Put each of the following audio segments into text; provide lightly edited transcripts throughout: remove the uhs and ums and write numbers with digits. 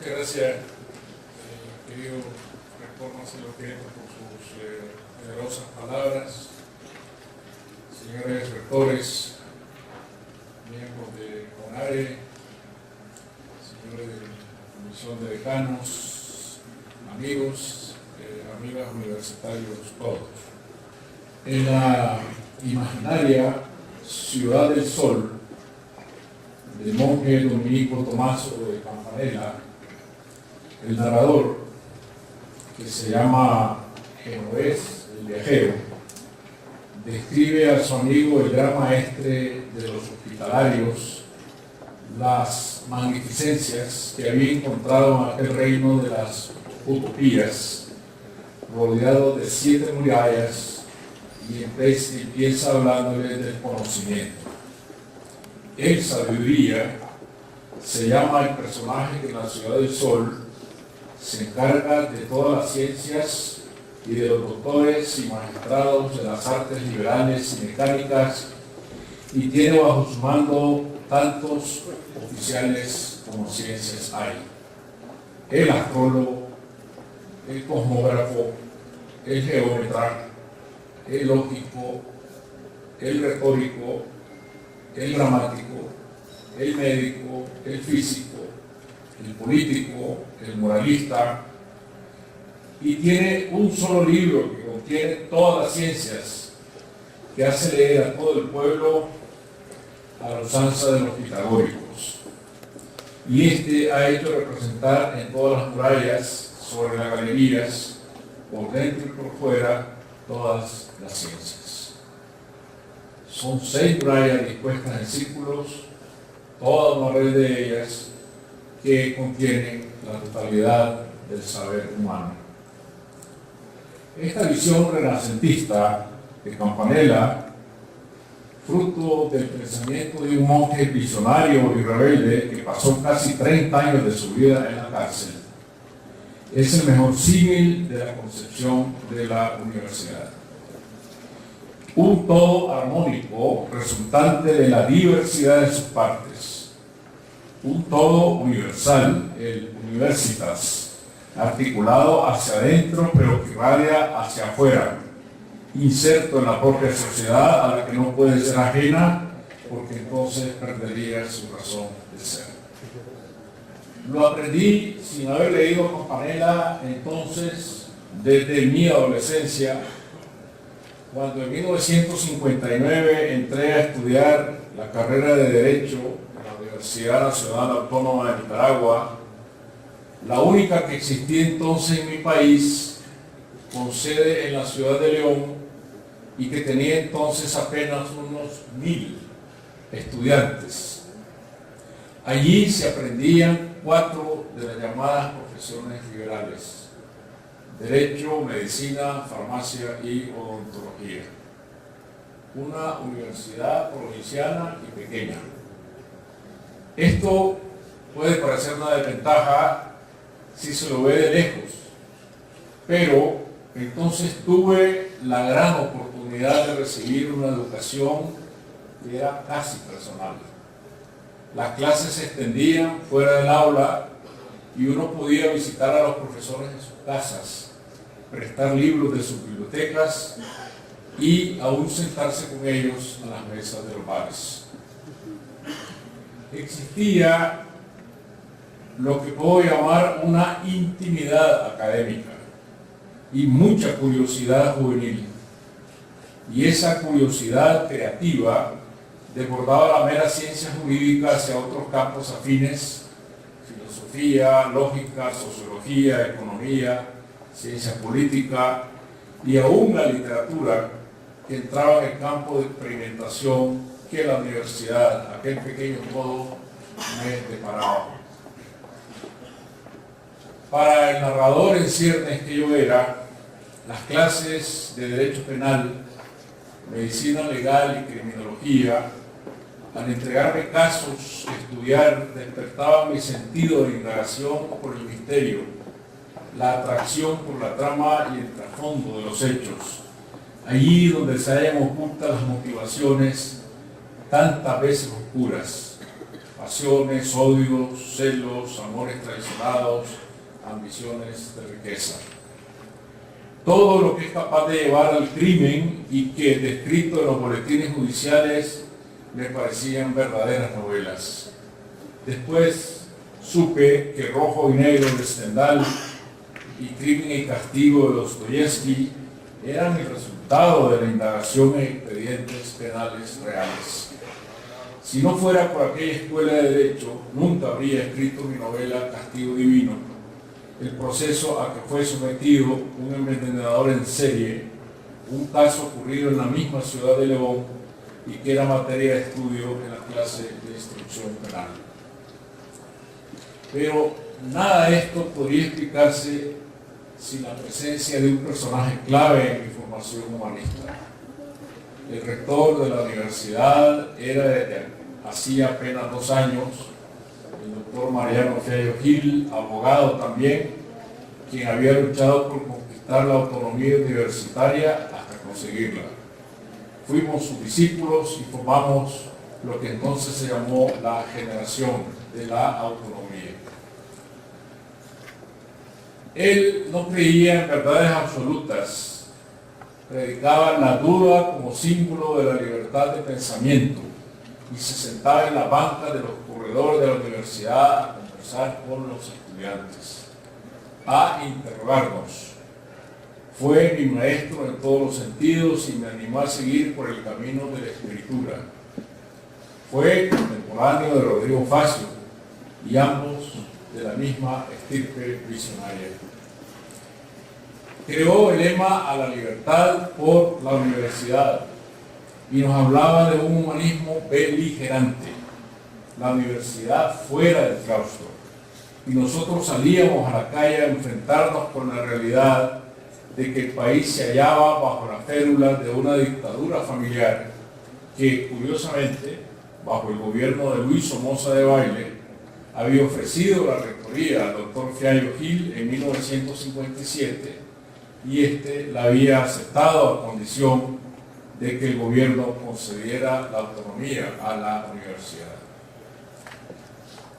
Muchas gracias, querido rector Marcelo Prieto, por sus generosas palabras. Señores rectores, miembros de CONARE, señores de la Comisión de Decanos, amigos, amigas universitarios, todos. En la imaginaria Ciudad del Sol, del monje dominico Tomaso de Campanella, el narrador, que se llama Genovés, el viajero, describe a su amigo el gran maestre de los hospitalarios las magnificencias que había encontrado en aquel reino de las utopías, rodeado de 7 murallas, y empieza hablándole del conocimiento. El sabiduría se llama el personaje que en la Ciudad del Sol se encarga de todas las ciencias y de los doctores y magistrados de las artes liberales y mecánicas, y tiene bajo su mando tantos oficiales como ciencias hay: el astrólogo, el cosmógrafo, el geómetra, el lógico, el retórico, el gramático, el médico, el físico, el político, el moralista, y tiene un solo libro que contiene todas las ciencias, que hace leer a todo el pueblo a la usanza de los pitagóricos. Y este ha hecho representar en todas las murallas, sobre las galerías, por dentro y por fuera, todas las ciencias. Son 6 murallas dispuestas en círculos, toda una red de ellas que contienen la totalidad del saber humano. Esta visión renacentista de Campanella, fruto del pensamiento de un monje visionario y rebelde que pasó casi 30 años de su vida en la cárcel, es el mejor símil de la concepción de la universidad. Un todo armónico resultante de la diversidad de sus partes, un todo universal, el universitas, articulado hacia adentro pero que irradia hacia afuera, inserto en la propia sociedad a la que no puede ser ajena, porque entonces perdería su razón de ser. Lo aprendí sin haber leído Campanella entonces, desde mi adolescencia, cuando en 1959 entré a estudiar la carrera de Derecho en la Universidad Nacional Autónoma de Nicaragua, la única que existía entonces en mi país, con sede en la ciudad de León, y que tenía entonces apenas unos 1000 estudiantes. Allí se aprendían 4 de las llamadas profesiones liberales: Derecho, Medicina, Farmacia y Odontología. Una universidad provinciana y pequeña. Esto puede parecer una desventaja si se lo ve de lejos, pero entonces tuve la gran oportunidad de recibir una educación que era casi personal. Las clases se extendían fuera del aula y uno podía visitar a los profesores en sus casas, prestar libros de sus bibliotecas y aún sentarse con ellos a las mesas de los bares. Existía lo que puedo llamar una intimidad académica y mucha curiosidad juvenil. Y esa curiosidad creativa desbordaba la mera ciencia jurídica hacia otros campos afines: filosofía, lógica, sociología, economía, ciencia política y aún la literatura, que entraba en el campo de experimentación que la universidad, aquel pequeño todo, me deparaba. Para el narrador en ciernes que yo era, las clases de Derecho Penal, Medicina Legal y Criminología, al entregarme casos que estudiar, despertaban mi sentido de indagación por el misterio, la atracción por la trama y el trasfondo de los hechos, allí donde se hallan ocultas las motivaciones tantas veces oscuras, pasiones, odios, celos, amores traicionados, ambiciones de riqueza. Todo lo que es capaz de llevar al crimen y que, descrito en los boletines judiciales, me parecían verdaderas novelas. Después supe que Rojo y Negro de Stendhal y Crimen y Castigo de Dostoyevsky eran el resultado de la indagación en expedientes penales reales. Si no fuera por aquella escuela de Derecho, nunca habría escrito mi novela Castigo Divino, el proceso a que fue sometido un envenenador en serie, un caso ocurrido en la misma ciudad de León y que era materia de estudio en la clase de instrucción penal. Pero nada de esto podría explicarse sin la presencia de un personaje clave en mi formación humanista. El rector de la universidad era desde hacía apenas 2 años el doctor Mariano Fiallo Gil, abogado también, quien había luchado por conquistar la autonomía universitaria hasta conseguirla. Fuimos sus discípulos y formamos lo que entonces se llamó la generación de la autonomía. Él no creía en verdades absolutas, predicaba la duda como símbolo de la libertad de pensamiento y se sentaba en la banca de los corredores de la universidad a conversar con los estudiantes, a interrogarnos. Fue mi maestro en todos los sentidos y me animó a seguir por el camino de la escritura. Fue contemporáneo de Rodrigo Facio y ambos de la misma estirpe visionaria. Creó el lema a la libertad por la universidad y nos hablaba de un humanismo beligerante, la universidad fuera del claustro, y nosotros salíamos a la calle a enfrentarnos con la realidad de que el país se hallaba bajo la férula de una dictadura familiar que, curiosamente, bajo el gobierno de Luis Somoza de Baile, había ofrecido la rectoría al doctor Fiallo Gil en 1957 y este la había aceptado a condición de que el gobierno concediera la autonomía a la universidad.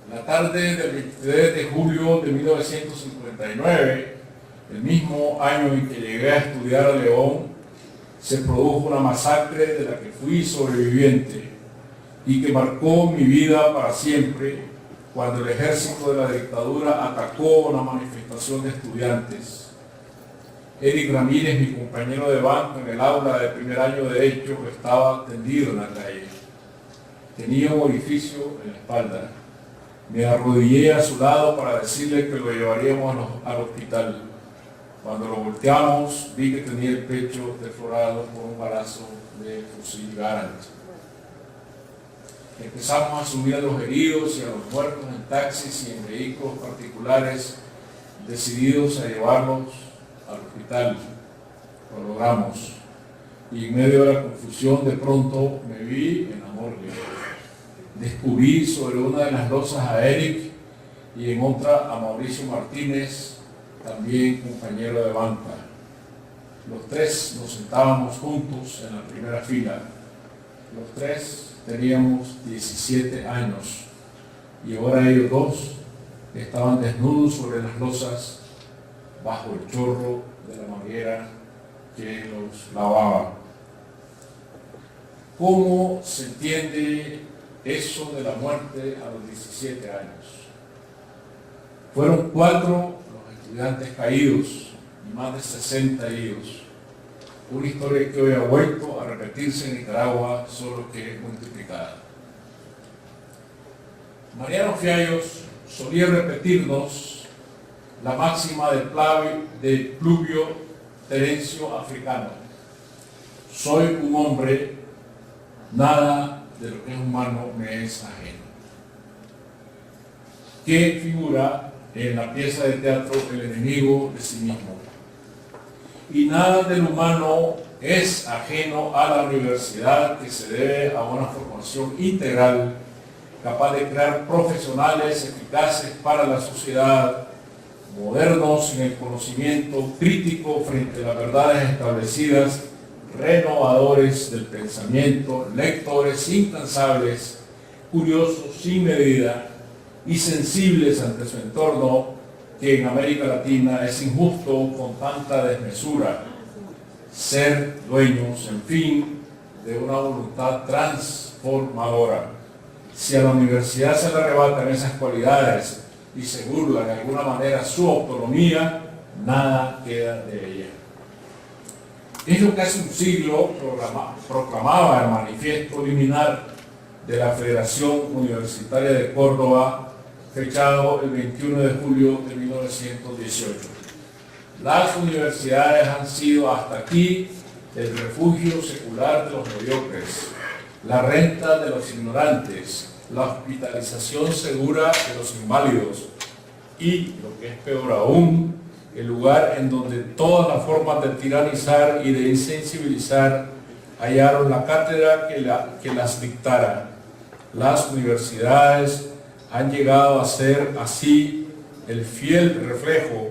La tarde del 23 de julio de 1959, el mismo año en que llegué a estudiar a León, se produjo una masacre de la que fui sobreviviente y que marcó mi vida para siempre cuando el ejército de la dictadura atacó una manifestación de estudiantes. Eric Ramírez, mi compañero de banco en el aula de primer año de Derecho, estaba tendido en la calle. Tenía un orificio en la espalda. Me arrodillé a su lado para decirle que lo llevaríamos al hospital. Cuando lo volteamos, vi que tenía el pecho deforado por un balazo de fusil Garand. Empezamos a subir a los heridos y a los muertos en taxis y en vehículos particulares, decididos a llevarlos al hospital. Lo logramos. Y en medio de la confusión, de pronto me vi en la morgue. Descubrí sobre una de las losas a Eric y en otra a Mauricio Martínez, también compañero de banca. Los tres nos sentábamos juntos en la primera fila. Los tres teníamos 17 años y ahora ellos dos estaban desnudos sobre las losas bajo el chorro de la manguera que los lavaba. ¿Cómo se entiende eso de la muerte a los 17 años? Fueron 4 los estudiantes caídos y más de 60 heridos. Una historia que hoy ha vuelto a repetirse en Nicaragua, solo que multiplicada. Mariano Fiallo solía repetirnos la máxima de Pluvio Terencio Africano: soy un hombre, nada de lo que es humano me es ajeno. Que figura en la pieza de teatro El enemigo de sí mismo. Y nada del humano es ajeno a la universidad, que se debe a una formación integral capaz de crear profesionales eficaces para la sociedad, modernos en el conocimiento crítico frente a las verdades establecidas, renovadores del pensamiento, lectores incansables, curiosos, sin medida y sensibles ante su entorno, que en América Latina es injusto con tanta desmesura ser dueños, en fin, de una voluntad transformadora. Si a la universidad se le arrebatan esas cualidades y se burla de alguna manera su autonomía, nada queda de ella. Es lo que hace un siglo proclamaba el manifiesto liminar de la Federación Universitaria de Córdoba, fechado el 21 de julio de 1918. Las universidades han sido hasta aquí el refugio secular de los mediocres, la renta de los ignorantes, la hospitalización segura de los inválidos y, lo que es peor aún, el lugar en donde todas las formas de tiranizar y de insensibilizar hallaron la cátedra que las dictara. Las universidades han llegado a ser así el fiel reflejo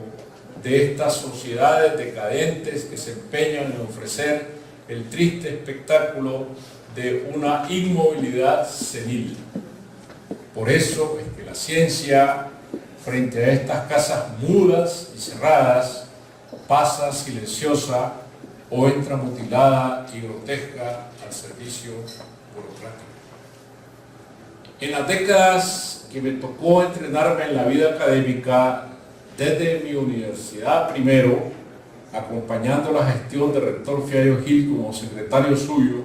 de estas sociedades decadentes que se empeñan en ofrecer el triste espectáculo de una inmovilidad senil. Por eso es que la ciencia, frente a estas casas mudas y cerradas, pasa silenciosa o entra mutilada y grotesca al servicio burocrático. En las décadas que me tocó entrenarme en la vida académica, desde mi universidad primero, acompañando la gestión del rector Fiallo Gil como secretario suyo,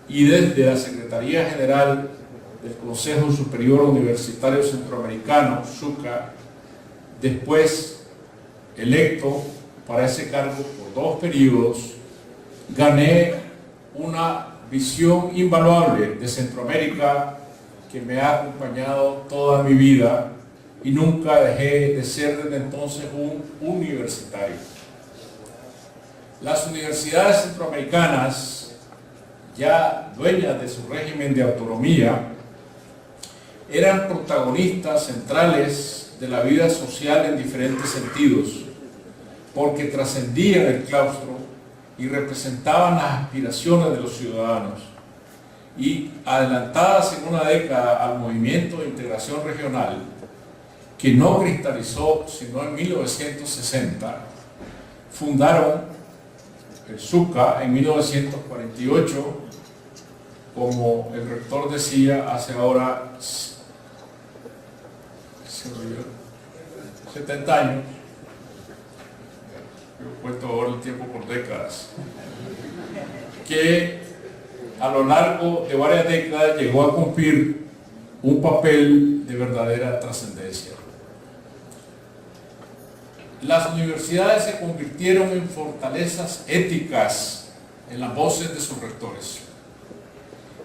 y desde la Secretaría General del Consejo Superior Universitario Centroamericano, SUCA, después electo para ese cargo por 2 periodos, gané una visión invaluable de Centroamérica que me ha acompañado toda mi vida y nunca dejé de ser desde entonces un universitario. Las universidades centroamericanas, ya dueñas de su régimen de autonomía, eran protagonistas centrales de la vida social en diferentes sentidos, porque trascendían el claustro y representaban las aspiraciones de los ciudadanos, y adelantadas en una década al movimiento de integración regional, que no cristalizó sino en 1960, fundaron el SUCA en 1948, como el rector decía hace ahora 70 años. Yo cuento ahora el tiempo por décadas, que a lo largo de varias décadas llegó a cumplir un papel de verdadera trascendencia. Las universidades se convirtieron en fortalezas éticas en las voces de sus rectores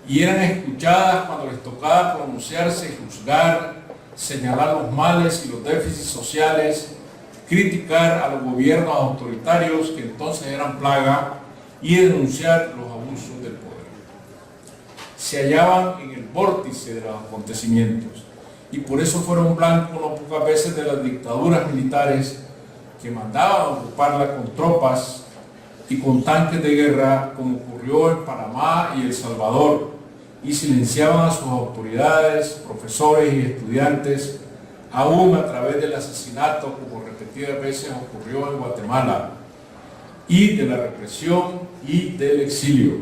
y eran escuchadas cuando les tocaba pronunciarse y juzgar, señalar los males y los déficits sociales, criticar a los gobiernos autoritarios que entonces eran plaga y denunciar los abusos del poder. Se hallaban en el vórtice de los acontecimientos y por eso fueron blanco no pocas veces de las dictaduras militares que mandaban a ocuparla con tropas y con tanques de guerra, como ocurrió en Panamá y El Salvador, y silenciaban a sus autoridades, profesores y estudiantes, aún a través del asesinato, como repetidas veces ocurrió en Guatemala, y de la represión y del exilio.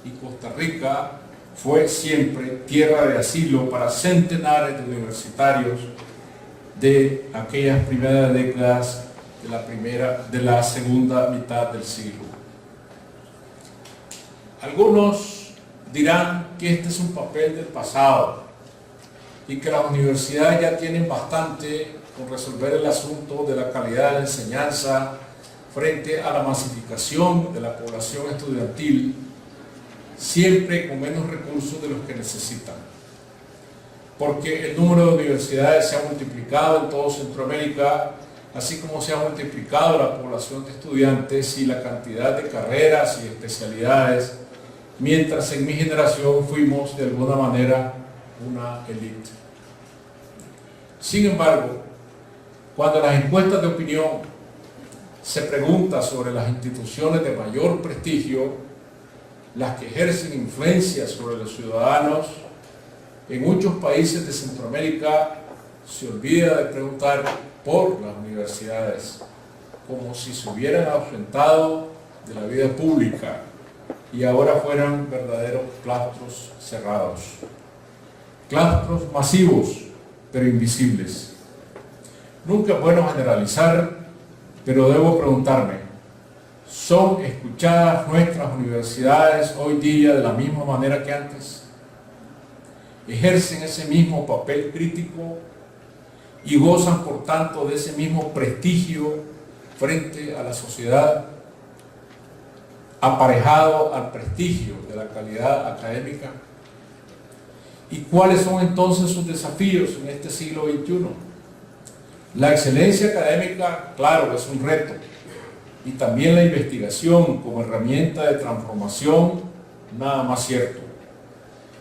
Y Costa Rica fue siempre tierra de asilo para centenares de universitarios de aquellas primeras décadas de la segunda mitad del siglo. Algunos dirán que este es un papel del pasado y que las universidades ya tienen bastante con resolver el asunto de la calidad de la enseñanza frente a la masificación de la población estudiantil, siempre con menos recursos de los que necesitan. Porque el número de universidades se ha multiplicado en todo Centroamérica, así como se ha multiplicado la población de estudiantes y la cantidad de carreras y especialidades, mientras en mi generación fuimos de alguna manera una élite. Sin embargo, cuando en las encuestas de opinión se pregunta sobre las instituciones de mayor prestigio, las que ejercen influencia sobre los ciudadanos, En muchos países de Centroamérica se olvida de preguntar por las universidades, como si se hubieran ausentado de la vida pública y ahora fueran verdaderos claustros cerrados. Claustros masivos, pero invisibles. Nunca es bueno generalizar, pero debo preguntarme, ¿son escuchadas nuestras universidades hoy día de la misma manera que antes? ¿Ejercen ese mismo papel crítico y gozan por tanto de ese mismo prestigio frente a la sociedad, aparejado al prestigio de la calidad académica? ¿Y cuáles son entonces sus desafíos en este siglo XXI? La excelencia académica, claro, es un reto, y también la investigación como herramienta de transformación, nada más cierto.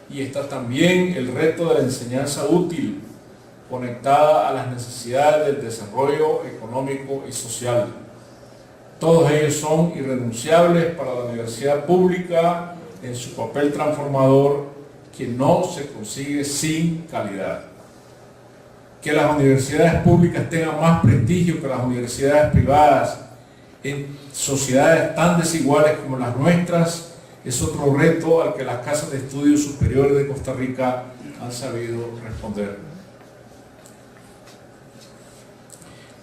Y está también el reto de la enseñanza útil, conectada a las necesidades del desarrollo económico y social. Todos ellos son irrenunciables para la universidad pública en su papel transformador, que no se consigue sin calidad. Que las universidades públicas tengan más prestigio que las universidades privadas en sociedades tan desiguales como las nuestras es otro reto al que las casas de estudios superiores de Costa Rica han sabido responder.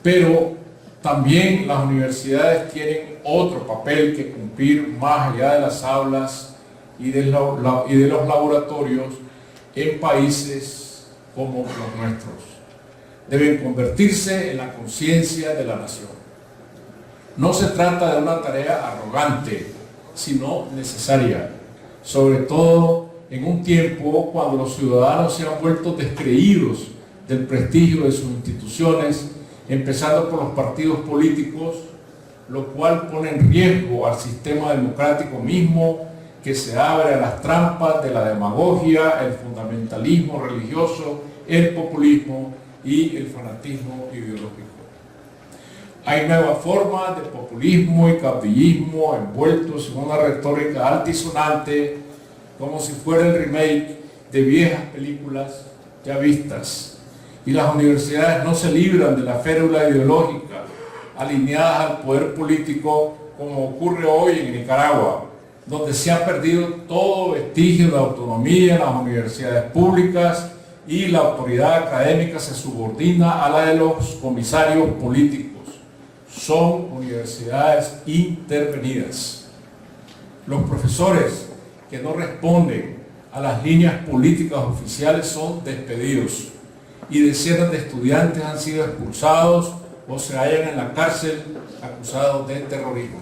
Pero también las universidades tienen otro papel que cumplir más allá de las aulas y de los laboratorios en países como los nuestros. Deben convertirse en la conciencia de la nación. No se trata de una tarea arrogante, sino necesaria, sobre todo en un tiempo cuando los ciudadanos se han vuelto descreídos del prestigio de sus instituciones, empezando por los partidos políticos, lo cual pone en riesgo al sistema democrático mismo, que se abre a las trampas de la demagogia, el fundamentalismo religioso, el populismo y el fanatismo ideológico. Hay nuevas formas de populismo y caudillismo envueltos en una retórica altisonante, como si fuera el remake de viejas películas ya vistas. Y las universidades no se libran de la férula ideológica alineadas al poder político, como ocurre hoy en Nicaragua, donde se ha perdido todo vestigio de autonomía en las universidades públicas y la autoridad académica se subordina a la de los comisarios políticos. Son universidades intervenidas. Los profesores que no responden a las líneas políticas oficiales son despedidos y decenas de estudiantes han sido expulsados o se hallan en la cárcel acusados de terrorismo.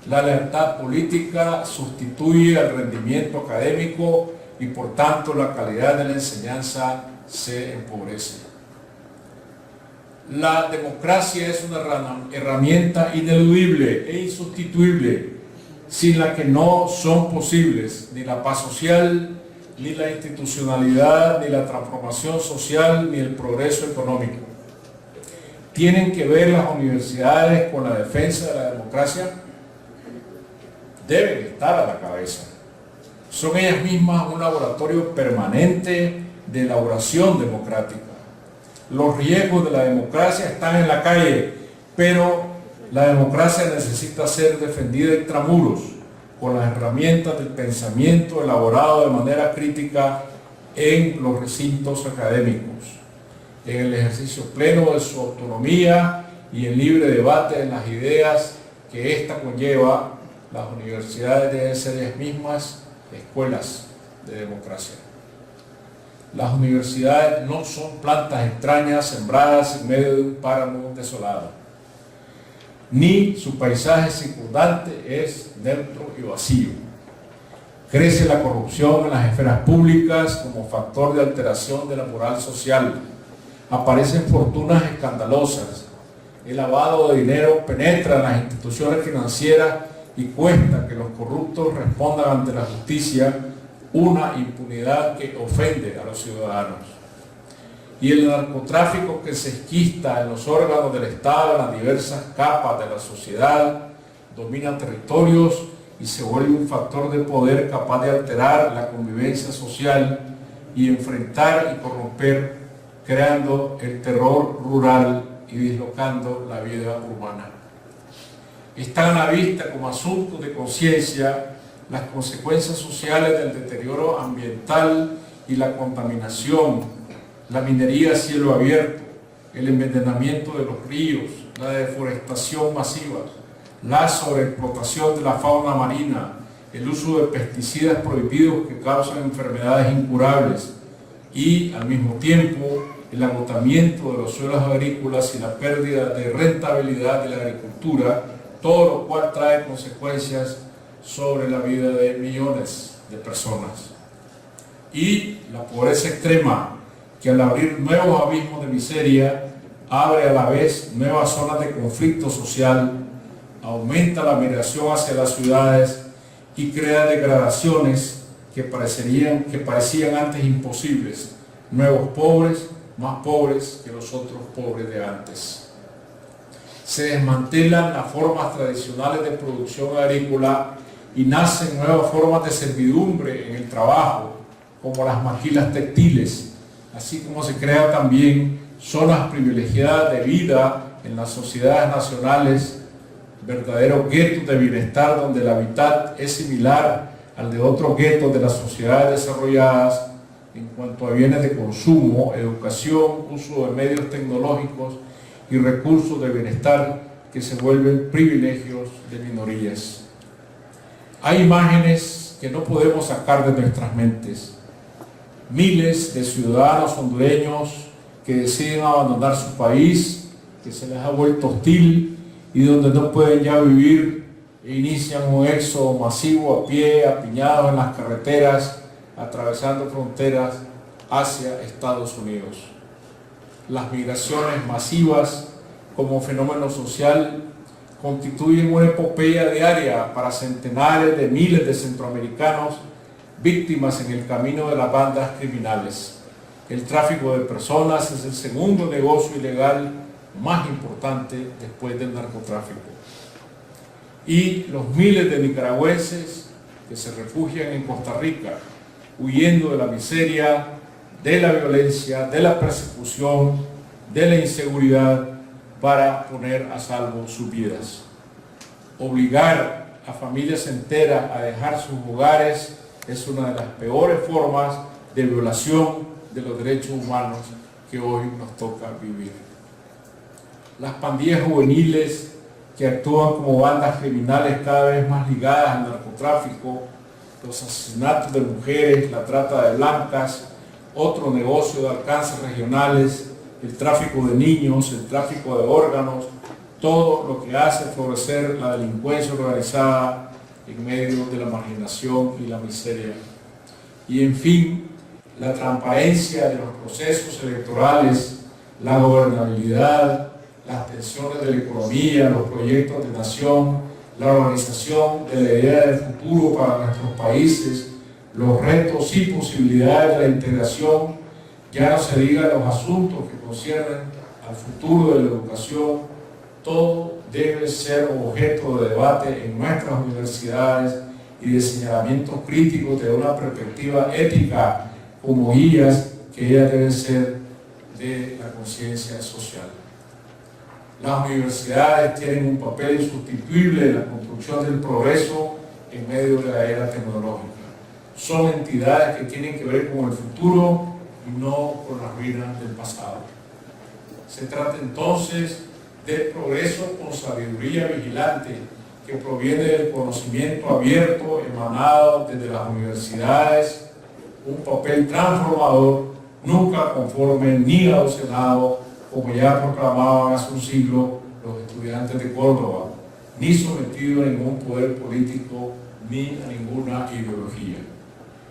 La lealtad política sustituye al rendimiento académico y por tanto la calidad de la enseñanza se empobrece. La democracia es una herramienta ineludible e insustituible, sin la que no son posibles ni la paz social, ni la institucionalidad, ni la transformación social, ni el progreso económico. ¿Tienen que ver las universidades con la defensa de la democracia? Deben estar a la cabeza. Son ellas mismas un laboratorio permanente de elaboración democrática. Los riesgos de la democracia están en la calle, pero la democracia necesita ser defendida intramuros, con las herramientas del pensamiento elaborado de manera crítica en los recintos académicos, en el ejercicio pleno de su autonomía y el libre debate de las ideas que ésta conlleva. Las universidades deben ser ellas mismas escuelas de democracia. Las universidades no son plantas extrañas sembradas en medio de un páramo desolado, ni su paisaje circundante es neutro y vacío. Crece la corrupción en las esferas públicas como factor de alteración de la moral social. Aparecen fortunas escandalosas. El lavado de dinero penetra en las instituciones financieras y cuesta que los corruptos respondan ante la justicia, una impunidad que ofende a los ciudadanos. Y el narcotráfico que se esquista en los órganos del Estado, en las diversas capas de la sociedad, domina territorios y se vuelve un factor de poder capaz de alterar la convivencia social y enfrentar y corromper, creando el terror rural y dislocando la vida urbana. Están a la vista como asuntos de conciencia las consecuencias sociales del deterioro ambiental y la contaminación, la minería a cielo abierto, el envenenamiento de los ríos, la deforestación masiva, la sobreexplotación de la fauna marina, el uso de pesticidas prohibidos que causan enfermedades incurables y, al mismo tiempo, el agotamiento de los suelos agrícolas y la pérdida de rentabilidad de la agricultura, todo lo cual trae consecuencias sobre la vida de millones de personas. Y la pobreza extrema, que al abrir nuevos abismos de miseria, abre a la vez nuevas zonas de conflicto social, aumenta la migración hacia las ciudades y crea degradaciones que parecían antes imposibles, nuevos pobres, más pobres que los otros pobres de antes. Se desmantelan las formas tradicionales de producción agrícola y nacen nuevas formas de servidumbre en el trabajo, como las maquilas textiles, así como se crean también zonas privilegiadas de vida en las sociedades nacionales, verdaderos guetos de bienestar donde el hábitat es similar al de otros guetos de las sociedades desarrolladas en cuanto a bienes de consumo, educación, uso de medios tecnológicos y recursos de bienestar que se vuelven privilegios de minorías. Hay imágenes que no podemos sacar de nuestras mentes. Miles de ciudadanos hondureños que deciden abandonar su país, que se les ha vuelto hostil y donde no pueden ya vivir e inician un éxodo masivo a pie, apiñados en las carreteras, atravesando fronteras hacia Estados Unidos. Las migraciones masivas como fenómeno social constituyen una epopeya diaria para centenares de miles de centroamericanos víctimas en el camino de las bandas criminales. El tráfico de personas es el segundo negocio ilegal más importante después del narcotráfico. Y los miles de nicaragüenses que se refugian en Costa Rica, huyendo de la miseria, de la violencia, de la persecución, de la inseguridad, para poner a salvo sus vidas. Obligar a familias enteras a dejar sus hogares es una de las peores formas de violación de los derechos humanos que hoy nos toca vivir. Las pandillas juveniles que actúan como bandas criminales cada vez más ligadas al narcotráfico, los asesinatos de mujeres, la trata de blancas, otro negocio de alcances regionales, el tráfico de niños, el tráfico de órganos, todo lo que hace florecer la delincuencia organizada en medio de la marginación y la miseria. Y en fin, la transparencia de los procesos electorales, la gobernabilidad, las tensiones de la economía, los proyectos de nación, la organización de la idea del futuro para nuestros países, los retos y posibilidades de la integración, ya no se diga los asuntos que conciernen al futuro de la educación, todo debe ser objeto de debate en nuestras universidades y de señalamientos críticos de una perspectiva ética como guías que ellas deben ser de la conciencia social. Las universidades tienen un papel insustituible en la construcción del progreso en medio de la era tecnológica. Son entidades que tienen que ver con el futuro y no con las ruinas del pasado. Se trata entonces del progreso con sabiduría vigilante que proviene del conocimiento abierto emanado desde las universidades, un papel transformador, nunca conforme ni adocenado, como ya proclamaban hace un siglo los estudiantes de Córdoba, ni sometido a ningún poder político ni a ninguna ideología.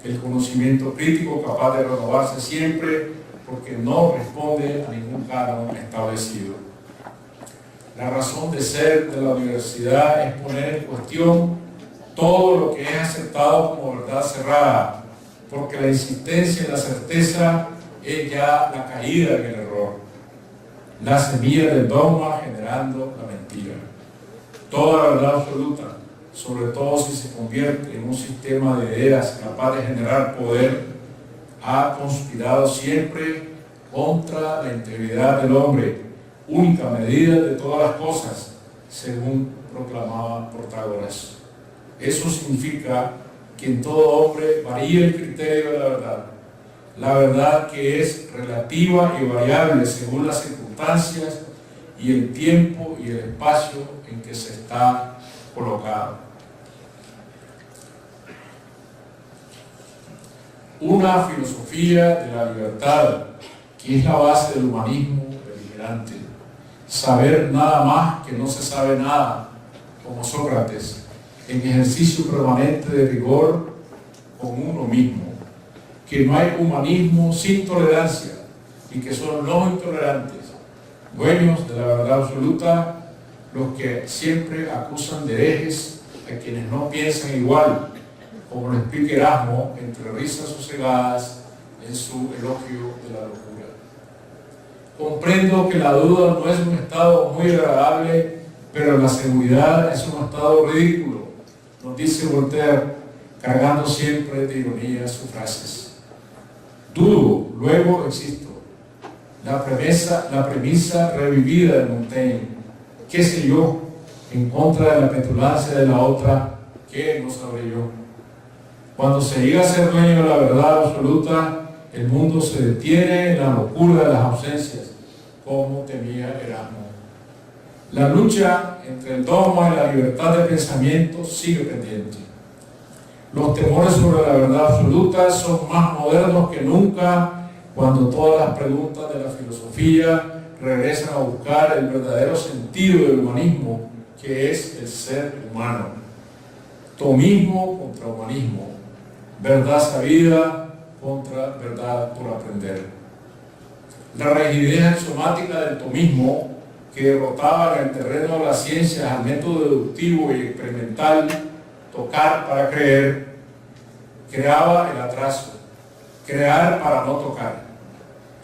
El conocimiento crítico capaz de renovarse siempre porque no responde a ningún canon establecido. La razón de ser de la universidad es poner en cuestión todo lo que es aceptado como verdad cerrada, porque la insistencia y la certeza es ya la caída en el error, la semilla del dogma generando la mentira. Toda la verdad absoluta, sobre todo si se convierte en un sistema de ideas capaz de generar poder, ha conspirado siempre contra la integridad del hombre, única medida de todas las cosas, según proclamaba Protágoras. Eso significa que en todo hombre varía el criterio de la verdad que es relativa y variable según las circunstancias y el tiempo y el espacio en que se está colocado. Una filosofía de la libertad, que es la base del humanismo beligerante. Saber nada más que no se sabe nada, como Sócrates, en ejercicio permanente de rigor con uno mismo. Que no hay humanismo sin tolerancia y que son los intolerantes, dueños de la verdad absoluta, los que siempre acusan de herejes a quienes no piensan igual, como lo explica Erasmo entre risas sosegadas en su elogio de la locura. Comprendo que la duda no es un estado muy agradable, pero la seguridad es un estado ridículo, nos dice Voltaire, cargando siempre de ironía sus frases. Dudo, luego existo. La premisa revivida de Montaigne, qué sé yo, en contra de la petulancia de la otra, ¿qué no sabré yo? Cuando se llega a ser dueño de la verdad absoluta, el mundo se detiene en la locura de las ausencias, como temía Erasmo. La lucha entre el dogma y la libertad de pensamiento sigue pendiente. Los temores sobre la verdad absoluta son más modernos que nunca cuando todas las preguntas de la filosofía regresan a buscar el verdadero sentido del humanismo, que es el ser humano. Tomismo contra humanismo, verdad sabida contra verdad por aprender. La rigidez axiomática del tomismo, que derrotaba en el terreno de las ciencias al método deductivo y experimental, tocar para creer, creaba el atraso, crear para no tocar,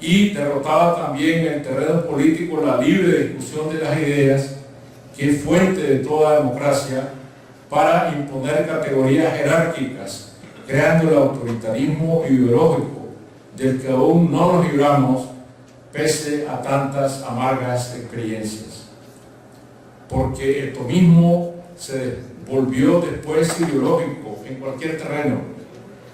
y derrotaba también en el terreno político la libre discusión de las ideas, que es fuente de toda democracia, para imponer categorías jerárquicas, creando el autoritarismo ideológico del que aún no nos libramos pese a tantas amargas experiencias. Porque el tomismo se volvió después ideológico en cualquier terreno,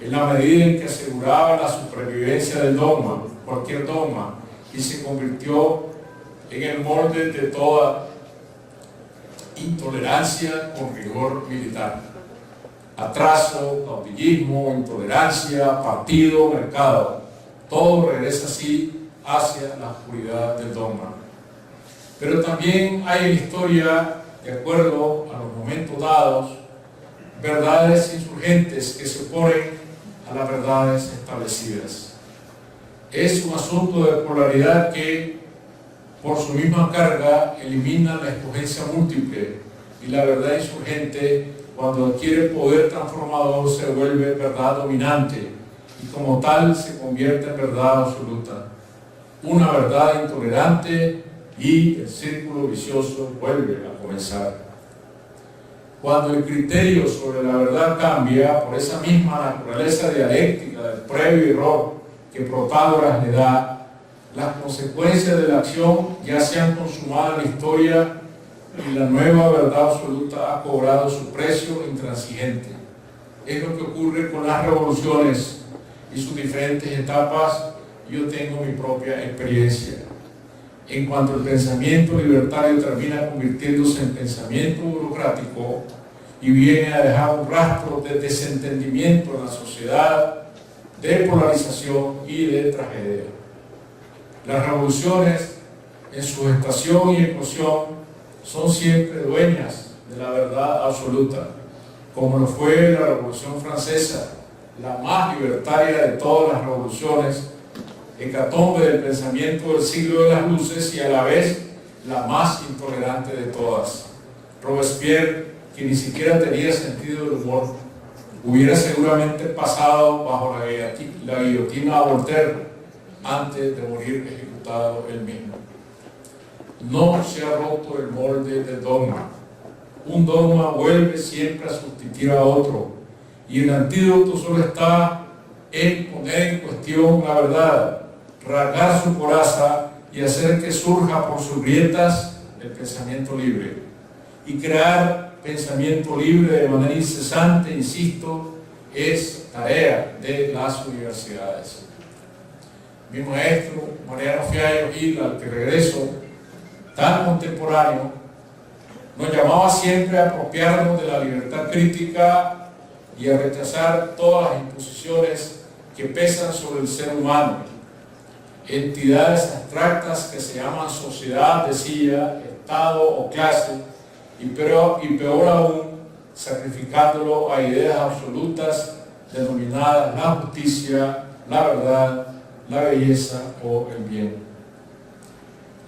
en la medida en que aseguraba la supervivencia del dogma, cualquier dogma, y se convirtió en el molde de toda intolerancia con rigor militar. Atraso, caudillismo, intolerancia, partido, mercado, todo regresa así hacia la oscuridad del dogma. Pero también hay en la historia, de acuerdo a los momentos dados, verdades insurgentes que se oponen a las verdades establecidas. Es un asunto de polaridad que, por su misma carga, elimina la escogencia múltiple, y la verdad insurgente, cuando adquiere poder transformador, se vuelve verdad dominante y como tal se convierte en verdad absoluta. Una verdad intolerante y el círculo vicioso vuelve a comenzar. Cuando el criterio sobre la verdad cambia por esa misma naturaleza dialéctica del previo error que Protágoras le da, las consecuencias de la acción ya se han consumado en la historia y la nueva verdad absoluta ha cobrado su precio intransigente. Es lo que ocurre con las revoluciones y sus diferentes etapas. Yo tengo mi propia experiencia. En cuanto el pensamiento libertario termina convirtiéndose en pensamiento burocrático y viene a dejar un rastro de desentendimiento en la sociedad, de polarización y de tragedia. Las revoluciones, en su gestación y eclosión, son siempre dueñas de la verdad absoluta, como lo fue la Revolución Francesa, la más libertaria de todas las revoluciones, hecatombe del pensamiento del siglo de las luces y a la vez la más intolerante de todas. Robespierre, que ni siquiera tenía sentido del humor, hubiera seguramente pasado bajo la guillotina a Voltaire antes de morir ejecutado él mismo. No se ha roto el molde del dogma. Un dogma vuelve siempre a sustituir a otro, y el antídoto solo está en poner en cuestión la verdad, rasgar su coraza y hacer que surja por sus grietas el pensamiento libre. Y crear pensamiento libre de manera incesante, insisto, es tarea de las universidades. Mi maestro Mariano Fiallo Gil, al que regreso, tan contemporáneo, nos llamaba siempre a apropiarnos de la libertad crítica y a rechazar todas las imposiciones que pesan sobre el ser humano, entidades abstractas que se llaman sociedad, decía, Estado o clase, y peor aún, sacrificándolo a ideas absolutas denominadas la justicia, la verdad, la belleza o el bien.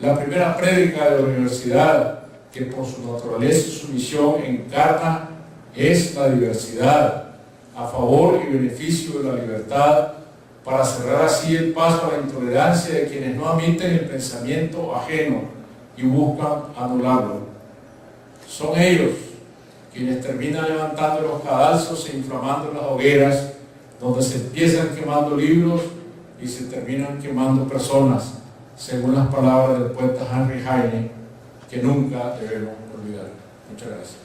La primera prédica de la universidad, que por su naturaleza y su misión encarna, es la diversidad, a favor y beneficio de la libertad, para cerrar así el paso a la intolerancia de quienes no admiten el pensamiento ajeno y buscan anularlo. Son ellos quienes terminan levantando los cadalzos e inflamando las hogueras, donde se empiezan quemando libros y se terminan quemando personas, según las palabras del poeta Henry Heine, que nunca debemos olvidar. Muchas gracias.